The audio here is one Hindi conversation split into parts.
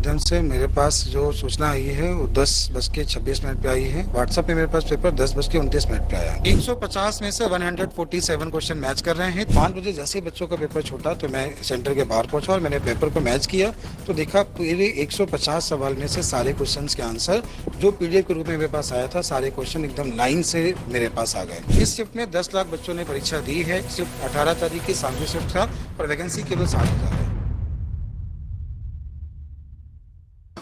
माध्यम से मेरे पास जो सूचना आई है वो 10:26 पे आई है। व्हाट्सएप पे मेरे पास पेपर 10:29 पे आया। 150 में से 147 क्वेश्चन मैच कर रहे हैं। 5 बजे जैसे ही बच्चों का पेपर छूटा तो मैं सेंटर के बाहर पहुंचा और मैंने पेपर को मैच किया तो देखा पूरे 150 सवाल में से सारे क्वेश्चन के आंसर जो पीडीएफ के रूप में मेरे पास आया था, सारे क्वेश्चन एकदम लाइन से मेरे पास आ गए। इस शिफ्ट में 10 लाख बच्चों ने परीक्षा दी है। शिफ्ट 18 तारीख की शाम की शिफ्ट था और वैकेंसी केवल 7,000 है।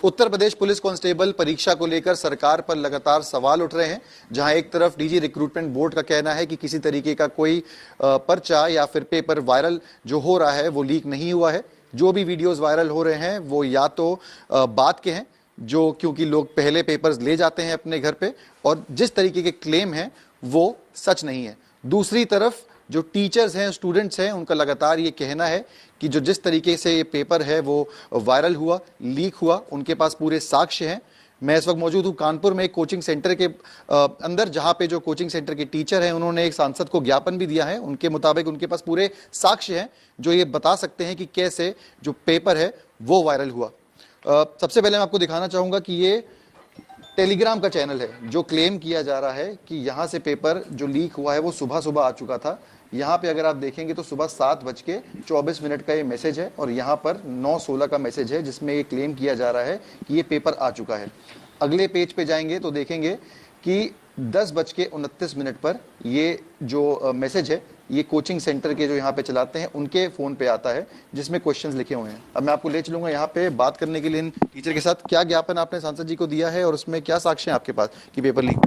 उत्तर प्रदेश पुलिस कांस्टेबल परीक्षा को लेकर सरकार पर लगातार सवाल उठ रहे हैं, जहां एक तरफ डीजी रिक्रूटमेंट बोर्ड का कहना है कि किसी तरीके का कोई पर्चा या फिर पेपर वायरल जो हो रहा है वो लीक नहीं हुआ है। जो भी वीडियोस वायरल हो रहे हैं वो या तो बात के हैं, जो क्योंकि लोग पहले पेपर्स ले जाते हैं अपने घर पे, और जिस तरीके के क्लेम हैं वो सच नहीं है। दूसरी तरफ जो टीचर्स हैं, स्टूडेंट्स हैं, उनका लगातार ये कहना है कि जो जिस तरीके से ये पेपर है वो वायरल हुआ, लीक हुआ, उनके पास पूरे साक्ष्य हैं। मैं इस वक्त मौजूद हूँ कानपुर में एक कोचिंग सेंटर के अंदर, जहाँ पे जो कोचिंग सेंटर के टीचर हैं उन्होंने एक सांसद को ज्ञापन भी दिया है। उनके मुताबिक उनके पास पूरे साक्ष्य हैं जो ये बता सकते हैं कि कैसे जो पेपर है वो वायरल हुआ। सबसे पहले मैं आपको दिखाना चाहूँगा कि ये टेलीग्राम का चैनल है जो क्लेम किया जा रहा है कि यहाँ से पेपर जो लीक हुआ है वो सुबह सुबह आ चुका था। यहाँ पे अगर आप देखेंगे तो सुबह 7:24 का ये मैसेज है और यहाँ पर 9:16 का मैसेज है जिसमें ये क्लेम किया जा रहा है कि ये पेपर आ चुका है। अगले पेज पे जाएंगे तो देखेंगे कि 10:29 पर ये जो मैसेज है ये कोचिंग सेंटर के जो यहाँ पे चलाते हैं उनके फ़ोन पे आता है, जिसमें क्वेश्चंस लिखे हुए हैं। अब मैं आपको ले चलूँगा यहाँ पे बात करने के लिए इन टीचर के साथ। क्या ज्ञापन आपने सांसद जी को दिया है और उसमें क्या साक्ष्य हैं आपके पास कि पेपर लीक?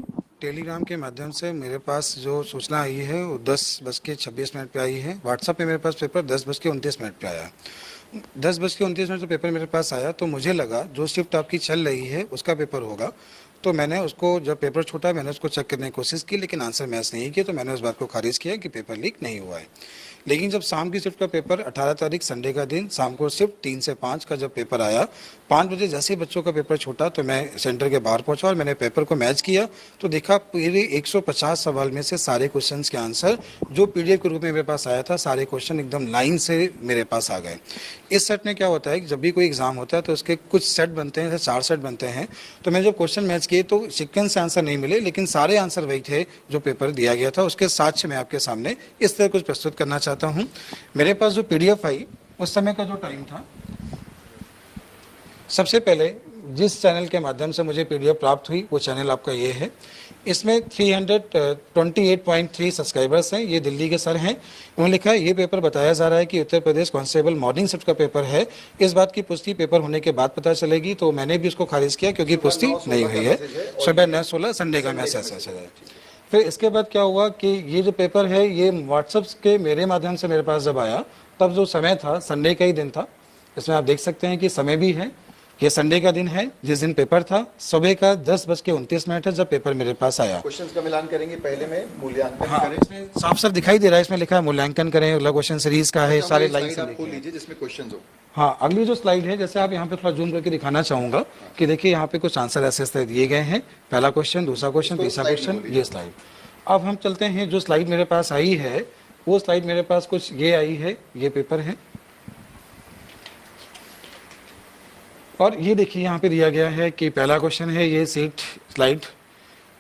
टेलीग्राम के माध्यम से मेरे पास जो सूचना आई है वो 10:26 पे आई है। व्हाट्सएप पे मेरे पास पेपर 10:29 पे आया। 10:29 तो पेपर मेरे पास आया तो मुझे लगा जो शिफ्ट आपकी चल रही है उसका पेपर होगा। तो मैंने उसको जब पेपर छूटा मैंने उसको चेक करने की कोशिश की लेकिन आंसर मैच नहीं किया, तो मैंने उस बात को खारिज किया कि पेपर लीक नहीं हुआ है। लेकिन जब शाम की शिफ्ट का पेपर 18 तारीख संडे का दिन शाम को शिफ्ट 3 से 5 का जब पेपर आया, 5 बजे जैसे ही बच्चों का पेपर छूटा तो मैं सेंटर के बाहर पहुंचा और मैंने पेपर को मैच किया तो देखा पूरे 150 सवाल में से सारे क्वेश्चंस के आंसर जो पीडीएफ के रूप में मेरे पास आया था, सारे क्वेश्चन एकदम लाइन से मेरे पास आ गए। इस सेट में क्या होता है कि जब भी कोई एग्जाम होता है तो उसके कुछ सेट बनते हैं, जैसे 4 सेट बनते हैं। तो मैं जब क्वेश्चन मैच किए तो सीक्वेंस से आंसर नहीं मिले लेकिन सारे आंसर वही थे जो पेपर दिया गया था। उसके साथ मैं आपके सामने इस तरह कुछ प्रस्तुत करना चाहता हूँ। मेरे पास जो पीडीएफ आई उस समय का जो टाइम था, सबसे पहले जिस चैनल के माध्यम से मुझे पीडीएफ प्राप्त हुई वो चैनल आपका ये है। इसमें 328.3 सब्सक्राइबर्स हैं। ये दिल्ली के सर हैं। उन्होंने लिखा है ये पेपर बताया जा रहा है कि Uttar Pradesh constable morning shift का पेपर है। इस बात की पुष्टि पेपर होने के बाद पता चलेगी। तो मैंने भी उसको खारिज किया क्योंकि पुष्टि नहीं हुई है। सुबह 9:16 संडे का मैसेज है। फिर इसके बाद क्या हुआ कि ये जो पेपर है ये व्हाट्सएप के मेरे माध्यम से मेरे पास जब आया तब जो समय था संडे का ही दिन था। इसमें आप देख सकते हैं कि समय भी है, ये संडे का दिन है जिस दिन पेपर था। सुबह का 10:29 है जब पेपर मेरे पास आया। क्वेश्चंस का मिलान करेंगे, पहले में मूल्यांकन करें। इसमें साफ साफ दिखाई दे रहा है, इसमें लिखा है मूल्यांकन करें, अगला क्वेश्चन सीरीज का है, सारे लाइन से खोल लीजिए जिसमें क्वेश्चंस हो। हाँ, अगली जो स्लाइड है जैसे आप यहाँ पे थोड़ा जूम करके दिखाना चाहूंगा कि देखिए यहाँ पे कुछ आंसर ऐसे दिए गए हैं। पहला क्वेश्चन, दूसरा क्वेश्चन, तीसरा क्वेश्चन, ये स्लाइड। अब हम चलते हैं, जो स्लाइड मेरे पास आई है वो स्लाइड मेरे पास कुछ ये आई है, ये पेपर है और ये देखिए यहाँ पे दिया गया है कि पहला क्वेश्चन है ये सीट स्लाइड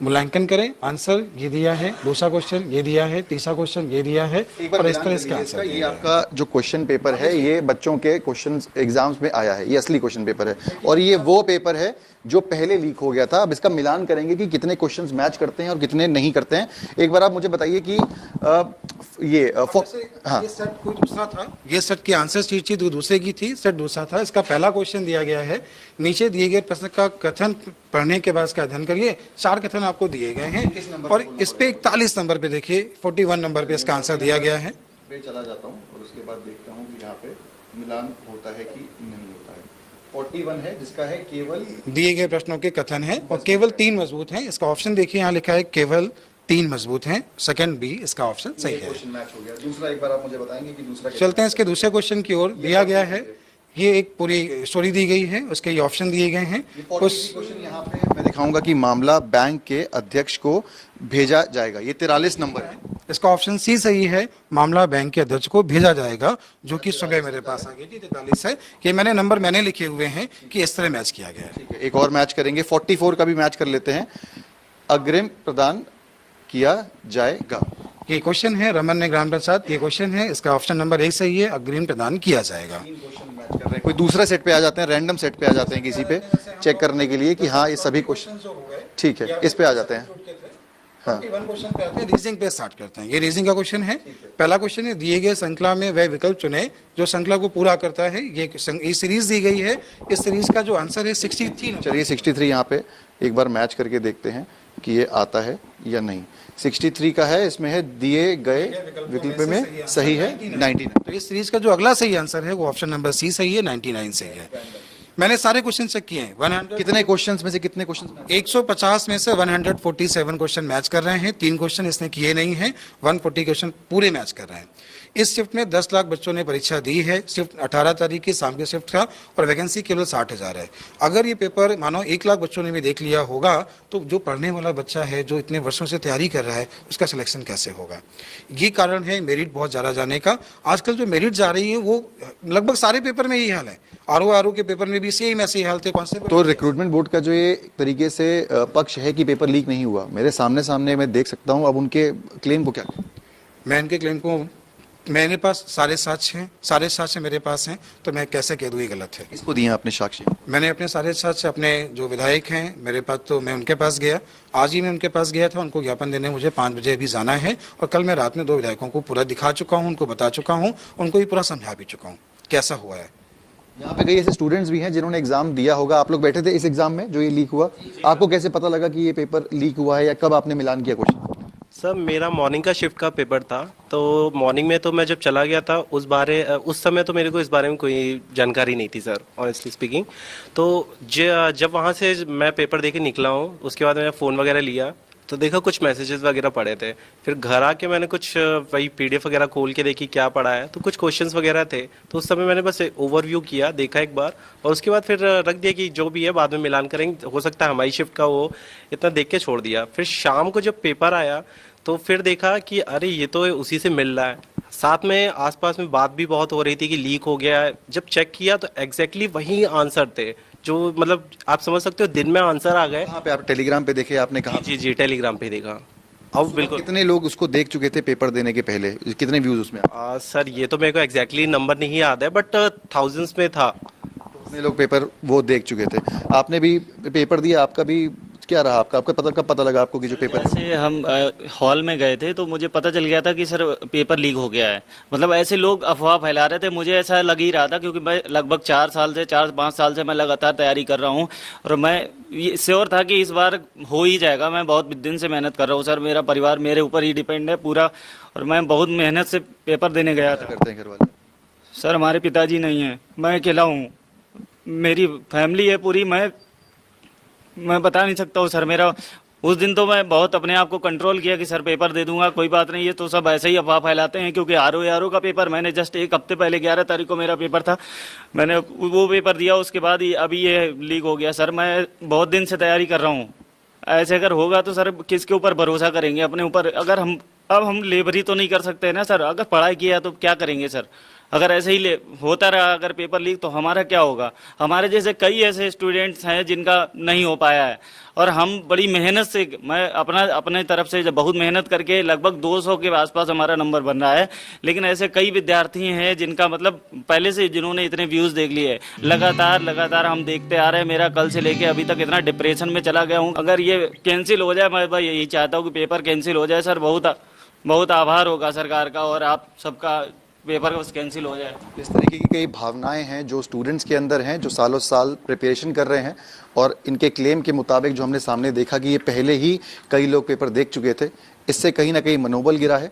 मूल्यांकन करें, आंसर ये दिया है। दूसरा क्वेश्चन ये दिया है, तीसरा क्वेश्चन ये दिया है और इस पर इसका आंसर। ये आपका जो क्वेश्चन पेपर है ये बच्चों के क्वेश्चन एग्जाम्स में आया है, ये असली क्वेश्चन पेपर है और ये वो पेपर है जो पहले लीक हो गया था। अब इसका मिलान करेंगे कि कितने क्वेश्चंस मैच करते हैं और कितने नहीं करते हैं। एक बार आप मुझे बताइए कि ये सेट कोई दूसरा था, ये सेट की आंसर शीट थी दूसरे की थी, सेट दूसरा था। इसका पहला क्वेश्चन दिया गया है, नीचे दिए गए प्रश्न का कथन पढ़ने के बाद इसका अध्ययन करिए। 4 कथन आपको दिए गए हैं और इस पे 41 नंबर पे देखिए 41 नंबर पे इसका आंसर दिया गया है। चला जाता हूँ और उसके बाद देखता हूँ कि यहाँ पे मिलान होता है कि नहीं होता है। 41 है जिसका है केवल दिए गए प्रश्नों के कथन है और केवल 3 मजबूत हैं। इसका ऑप्शन देखिए यहाँ लिखा है केवल 3 मजबूत हैं, सेकंड बी इसका ऑप्शन सही है। क्वेश्चन मैच हो गया। दूसरा एक बार आप मुझे बताएंगे कि दूसरा चलते हैं इसके दूसरे क्वेश्चन की ओर। दिया गया है, ये एक पूरी स्टोरी दी गई है, उसके ये ऑप्शन दिए गए हैं। उस क्वेश्चन यहाँ पे मैं दिखाऊंगा कि मामला बैंक के अध्यक्ष को भेजा जाएगा, ये 43 नंबर है। इसका ऑप्शन सी सही है। मामला बैंक के अध्यक्ष को भेजा जाएगा, जो कि सुबह मेरे पास आ गई थी 43 है कि मैंने लिखे हुए हैं कि इस तरह मैच किया गया है। ठीक है, एक और मैच करेंगे, 44 का भी मैच कर लेते हैं। अग्रिम प्रदान किया जाएगा। ये क्वेश्चन है रमन ने ग्राम प्रसाद, ये क्वेश्चन है, इसका ऑप्शन नंबर 1 सही है, अग्रिम प्रदान किया जाएगा। मैच कर रहे हैं, कोई दूसरा सेट पे आ जाते हैं, रैंडम सेट पे आ जाते हैं किसी पे चेक करने के लिए कि हाँ ये सभी क्वेश्चन ठीक है, इस पे आ जाते हैं। हाँ, क्वेश्चन पे आते हैं, रीजनिंग पे स्टार्ट करते हैं। ये रीजनिंग का क्वेश्चन है। पहला क्वेश्चन है, दिए गए श्रृंखला में वह विकल्प चुने जो श्रृंखला को पूरा करता है। ये सीरीज दी गई है, इस सीरीज का जो आंसर है 63। चलिए 63 यहाँ पे एक बार मैच करके देखते हैं कि ये आता है या नहीं। 63 का है, इसमें है दिए गए विकल्प में सही है 99। तो इस सीरीज का जो अगला सही आंसर है वो ऑप्शन नंबर सी सही है, 99 सही है। मैंने सारे क्वेश्चन चेक किए हैं। 100 कितने क्वेश्चंस में से कितने क्वेश्चन? 150 में से 147 क्वेश्चन मैच कर रहे हैं। 3 क्वेश्चन इसने किए नहीं हैं, 140 क्वेश्चन पूरे मैच कर रहे हैं। इस शिफ्ट में 10 लाख बच्चों ने परीक्षा दी है। शिफ्ट 18 तारीख की शाम की शिफ्ट का, और वैकेंसी केवल 60,000 है। अगर ये पेपर मानो 1 लाख बच्चों ने भी देख लिया होगा तो जो पढ़ने वाला बच्चा है, जो इतने वर्षों से तैयारी कर रहा है, उसका सिलेक्शन कैसे होगा? ये कारण है मेरिट बहुत ज़्यादा जाने का। आजकल जो मेरिट जा रही है वो लगभग सारे पेपर में यही हाल है। आरओ के पेपर में भी सेम ऐसे ही हाल थे। कौन से तो रिक्रूटमेंट बोर्ड का जो ये तरीके से पक्ष है कि पेपर लीक नहीं हुआ, मेरे सामने मैं देख सकता हूँ। अब उनके क्लेम को क्या? मैं इनके क्लेम को, मेरे पास सारे साक्ष्य मेरे पास हैं, तो मैं कैसे कह दूँ ये गलत है? इसको दिए आपने साक्ष्य? मैंने अपने सारे साक्ष्य अपने जो विधायक हैं मेरे पास, तो मैं उनके पास गया। आज ही मैं उनके पास गया था, उनको ज्ञापन देने मुझे 5 बजे भी जाना है। और कल मैं रात में 2 विधायकों को पूरा दिखा चुका हूँ, उनको बता चुका हूँ, उनको भी पूरा समझा भी चुका हूँ कैसा हुआ है। यहाँ पे कई ऐसे स्टूडेंट्स भी हैं जिन्होंने एग्जाम दिया होगा। आप लोग बैठे थे इस एग्जाम में जो ये लीक हुआ, आपको कैसे पता लगा कि ये पेपर लीक हुआ है, या कब आपने मिलान किया क्वेश्चन? सर मेरा मॉर्निंग का शिफ्ट का पेपर था, तो मॉर्निंग में तो मैं जब चला गया था उस समय तो मेरे को इस बारे में कोई जानकारी नहीं थी सर, ऑनेस्टली स्पीकिंग। तो जब वहाँ से मैं पेपर दे के निकला हूँ, उसके बाद मैंने फ़ोन वगैरह लिया तो देखा कुछ मैसेजेस वगैरह पड़े थे। फिर घर आके मैंने कुछ वही पीडीएफ वगैरह खोल के देखी क्या पड़ा है, तो कुछ क्वेश्चंस वगैरह थे। तो उस समय मैंने बस ओवरव्यू किया, देखा एक बार, और उसके बाद फिर रख दिया कि जो भी है बाद में मिलान करेंगे, हो सकता है हमारी शिफ्ट का वो, इतना देख के छोड़ दिया। फिर शाम को जब पेपर आया तो फिर देखा कि अरे ये तो उसी से मिल रहा है। साथ में आसपास में बात भी बहुत हो रही थी कि लीक हो गया है। जब चेक किया तो एग्जैक्टली वही आंसर थे, जो मतलब आप समझ सकते हो दिन में आंसर आ गए। कहाँ पे? आप टेलीग्राम पे देखे आपने? कहा? जी टेलीग्राम पे देखा। अब बिल्कुल। कितने लोग उसको देख चुके थे पेपर देने के पहले? कितने व्यूज उसमें? सर ये तो मेरे को एग्जैक्टली नंबर नहीं याद है, बट थाउजेंड्स में था। कितने लोग पेपर वो देख चुके थे? आपने भी पेपर दिया, आपका भी क्या रहा? आपका कब पता लगा आपको कि जो पेपर? जैसे हम हॉल में गए थे तो मुझे पता चल गया था कि सर पेपर लीक हो गया है। मतलब ऐसे लोग अफवाह फैला रहे थे, मुझे ऐसा लग ही रहा था, क्योंकि मैं लगभग 4-5 साल से मैं लगातार तैयारी कर रहा हूँ, और मैं ये श्योर था कि इस बार हो ही जाएगा। मैं बहुत दिन से मेहनत कर रहा हूँ सर, मेरा परिवार मेरे ऊपर ही डिपेंड है पूरा, और मैं बहुत मेहनत से पेपर देने गया था। करते हैं घर वाले? सर हमारे पिताजी नहीं हैं, मैं अकेला हूँ, मेरी फैमिली है पूरी। मैं बता नहीं सकता हूँ सर। मेरा उस दिन तो मैं बहुत अपने आप को कंट्रोल किया कि सर पेपर दे दूंगा, कोई बात नहीं, ये तो सब ऐसे ही अफवाह फैलाते हैं। क्योंकि आरओ का पेपर मैंने जस्ट 1 हफ्ते पहले 11 तारीख को मेरा पेपर था, मैंने वो पेपर दिया, उसके बाद ही अभी ये लीक हो गया। सर मैं बहुत दिन से तैयारी कर रहा हूँ, ऐसे अगर होगा तो सर किसके ऊपर भरोसा करेंगे? अपने ऊपर। अगर हम लेबरी तो नहीं कर सकते ना सर, अगर पढ़ाई किया तो क्या करेंगे सर? अगर ऐसे ही होता रहा अगर पेपर लीक, तो हमारा क्या होगा? हमारे जैसे कई ऐसे स्टूडेंट्स हैं जिनका नहीं हो पाया है, और हम बड़ी मेहनत से, मैं अपने तरफ से जब बहुत मेहनत करके लगभग 200 के आसपास हमारा नंबर बन रहा है। लेकिन ऐसे कई विद्यार्थी हैं जिनका मतलब पहले से, जिन्होंने इतने व्यूज़ देख लिए, लगातार हम देखते आ रहे हैं। मेरा कल से लेके अभी तक इतना डिप्रेशन में चला गया हूँ। अगर ये कैंसिल हो जाए, मैं भाई यही चाहता हूँ कि पेपर कैंसिल हो जाए सर। बहुत आभार होगा सरकार का, और आप सबका, पेपर बस कैंसिल हो जाए। इस तरीके की कई भावनाएं हैं जो स्टूडेंट्स के अंदर हैं, जो सालों साल प्रिपरेशन कर रहे हैं, और इनके क्लेम के मुताबिक जो हमने सामने देखा कि ये पहले ही कई लोग पेपर देख चुके थे, इससे कहीं ना कहीं मनोबल गिरा है।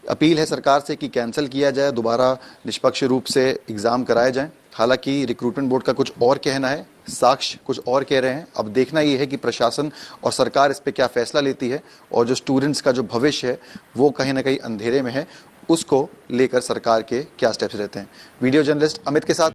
अपील है सरकार से कि कैंसिल किया जाए, दोबारा निष्पक्ष रूप से एग्ज़ाम कराए जाएं। हालांकि रिक्रूटमेंट बोर्ड का कुछ और कहना है, साक्ष्य कुछ और कह रहे हैं। अब देखना ये है कि प्रशासन और सरकार इस पे क्या फैसला लेती है, और जो स्टूडेंट्स का जो भविष्य है वो कहीं ना कहीं अंधेरे में है, उसको लेकर सरकार के क्या स्टेप्स रहते हैं। वीडियो जर्नलिस्ट अमित के साथ